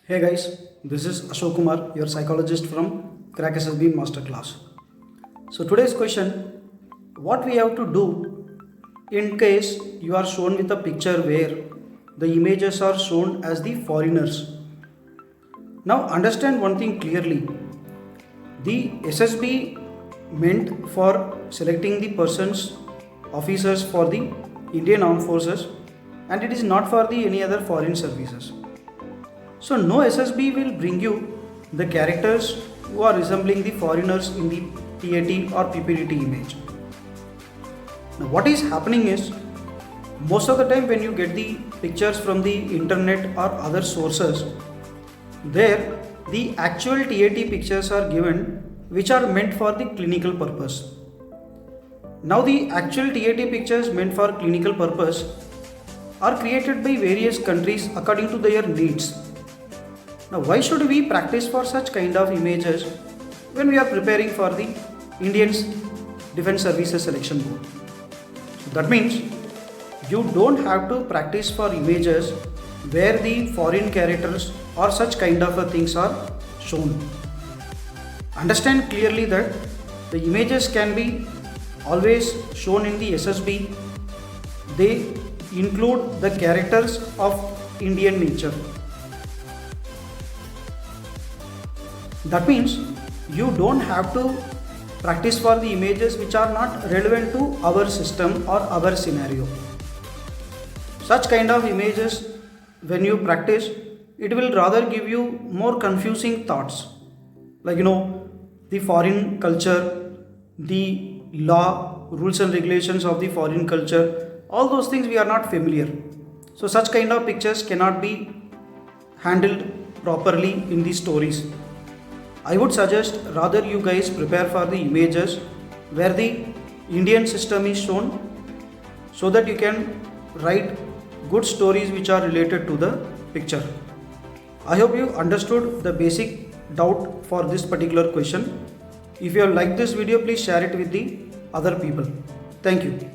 Hey guys, this is Ashok Kumar, your psychologist from Crack SSB Masterclass. So today's question, what we have to do in case you are shown with a picture where the images are shown as the foreigners. Now understand one thing clearly. The SSB meant for selecting the persons, officers for the Indian Armed Forces, and it is not for the any other foreign services. So no SSB will bring you the characters who are resembling the foreigners in the TAT or PPDT image. Now what is happening is, most of the time when you get the pictures from the internet or other sources, there the actual TAT pictures are given which are meant for the clinical purpose. Now the actual TAT pictures meant for clinical purpose are created by various countries according to their needs. Now why should we practice for such kind of images when we are preparing for the Indian Defence Services Selection Board? So that means you don't have to practice for images where the foreign characters or such kind of things are shown. Understand clearly that the images can be always shown in the SSB. They include the characters of Indian nature. That means you don't have to practice for the images which are not relevant to our system or our scenario. Such kind of images, when you practice, it will rather give you more confusing thoughts. Like the foreign culture, the law, rules and regulations of the foreign culture, all those things we are not familiar. So such kind of pictures cannot be handled properly in the stories. I would suggest rather you guys prepare for the images where the Indian system is shown, so that you can write good stories which are related to the picture. I hope you understood the basic doubt for this particular question. If you have liked this video, please share it with the other people. Thank you.